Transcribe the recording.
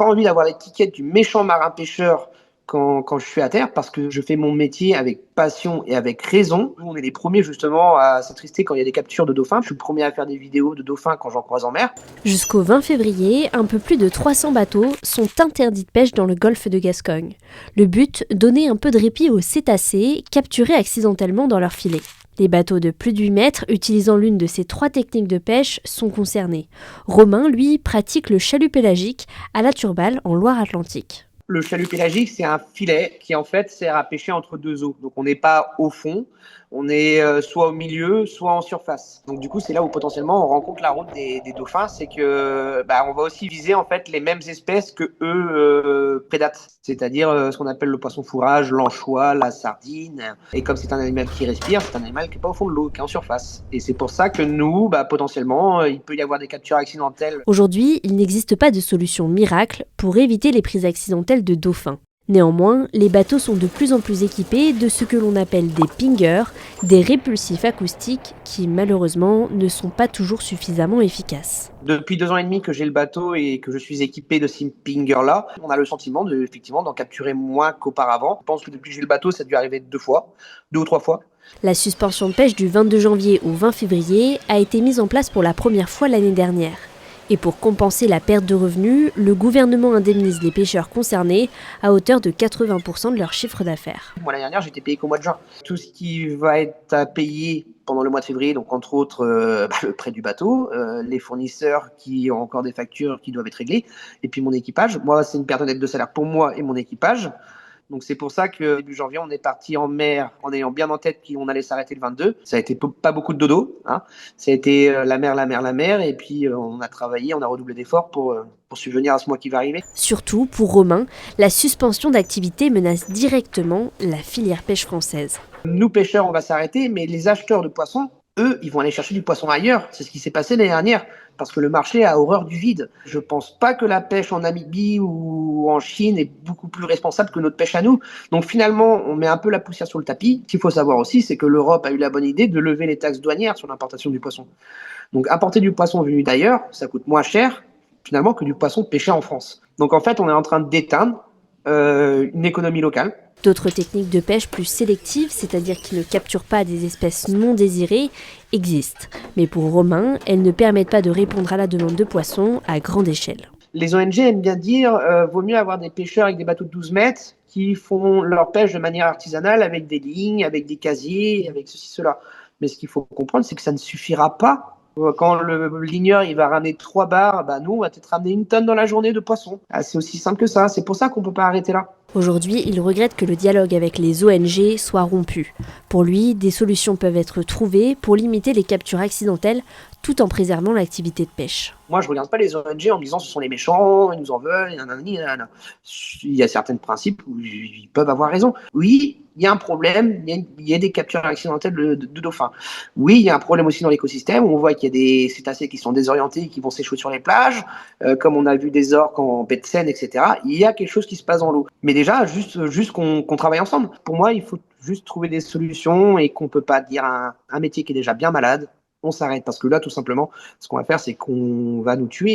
pas envie d'avoir l'étiquette du méchant marin pêcheur quand je suis à terre, parce que je fais mon métier avec passion et avec raison. Nous, on est les premiers justement à s'attrister quand il y a des captures de dauphins. Je suis le premier à faire des vidéos de dauphins quand j'en croise en mer. Jusqu'au 20 février, un peu plus de 300 bateaux sont interdits de pêche dans le golfe de Gascogne. Le but, donner un peu de répit aux cétacés capturés accidentellement dans leur filet. Les bateaux de plus de 8 mètres utilisant l'une de ces 3 techniques de pêche sont concernés. Romain, lui, pratique le chalut pélagique à la Turballe en Loire-Atlantique. Le chalut pélagique, c'est un filet qui en fait sert à pêcher entre deux eaux. Donc on n'est pas au fond, on est soit au milieu, soit en surface. Donc du coup, c'est là où potentiellement on rencontre la route des dauphins, c'est que on va aussi viser en fait les mêmes espèces que eux prédatent, c'est-à-dire ce qu'on appelle le poisson fourrage, l'anchois, la sardine. Et comme c'est un animal qui respire, c'est un animal qui n'est pas au fond de l'eau, qui est en surface. Et c'est pour ça que nous, potentiellement, il peut y avoir des captures accidentelles. Aujourd'hui, il n'existe pas de solution miracle pour éviter les prises accidentelles de dauphins. Néanmoins, les bateaux sont de plus en plus équipés de ce que l'on appelle des pingers, des répulsifs acoustiques qui malheureusement ne sont pas toujours suffisamment efficaces. Depuis 2 ans et demi que j'ai le bateau et que je suis équipé de ces pingers-là, on a le sentiment effectivement d'en capturer moins qu'auparavant. Je pense que depuis que j'ai le bateau, ça a dû arriver 2 ou 3 fois. La suspension de pêche du 22 janvier au 20 février a été mise en place pour la première fois l'année dernière. Et pour compenser la perte de revenus, le gouvernement indemnise les pêcheurs concernés à hauteur de 80% de leur chiffre d'affaires. Moi, l'année dernière, j'étais payé qu'au mois de juin. Tout ce qui va être à payer pendant le mois de février, donc entre autres le prêt du bateau, les fournisseurs qui ont encore des factures qui doivent être réglées, et puis mon équipage. Moi, c'est une perte nette de salaire pour moi et mon équipage. Donc c'est pour ça que début janvier, on est parti en mer en ayant bien en tête qu'on allait s'arrêter le 22. Ça a été pas beaucoup de dodo, hein. Ça a été la mer, et puis on a travaillé, on a redoublé d'efforts pour subvenir à ce mois qui va arriver. Surtout, pour Romain, la suspension d'activité menace directement la filière pêche française. Nous, pêcheurs, on va s'arrêter, mais les acheteurs de poissons, eux, ils vont aller chercher du poisson ailleurs. C'est ce qui s'est passé l'année dernière, parce que le marché a horreur du vide. Je pense pas que la pêche en Namibie ou en Chine est beaucoup plus responsable que notre pêche à nous. Donc finalement, on met un peu la poussière sur le tapis. Ce qu'il faut savoir aussi, c'est que l'Europe a eu la bonne idée de lever les taxes douanières sur l'importation du poisson. Donc importer du poisson venu d'ailleurs, ça coûte moins cher finalement que du poisson pêché en France. Donc en fait, on est en train d'éteindre une économie locale. D'autres techniques de pêche plus sélectives, c'est-à-dire qui ne capturent pas des espèces non désirées, existent. Mais pour Romain, elles ne permettent pas de répondre à la demande de poissons à grande échelle. Les ONG aiment bien dire vaut mieux avoir des pêcheurs avec des bateaux de 12 mètres qui font leur pêche de manière artisanale avec des lignes, avec des casiers, avec ceci, cela. Mais ce qu'il faut comprendre, c'est que ça ne suffira pas. Quand le ligneur il va ramener 3 barres, nous, on va peut-être ramener 1 tonne dans la journée de poissons. C'est aussi simple que ça. C'est pour ça qu'on ne peut pas arrêter là. Aujourd'hui, il regrette que le dialogue avec les ONG soit rompu. Pour lui, des solutions peuvent être trouvées pour limiter les captures accidentelles tout en préservant l'activité de pêche. Moi, je ne regarde pas les ONG en me disant ce sont les méchants, ils nous en veulent, nanana. Il y a certains principes où ils peuvent avoir raison. Oui, il y a un problème, il y a des captures accidentelles de dauphins. Oui, il y a un problème aussi dans l'écosystème, on voit qu'il y a des cétacés qui sont désorientés, qui vont s'échouer sur les plages, comme on a vu des orques en baie de Seine, etc. Il y a quelque chose qui se passe dans l'eau. Mais déjà, juste qu'on travaille ensemble. Pour moi, il faut juste trouver des solutions et qu'on ne peut pas dire un métier qui est déjà bien malade, on s'arrête. Parce que là, tout simplement, ce qu'on va faire, c'est qu'on va nous tuer.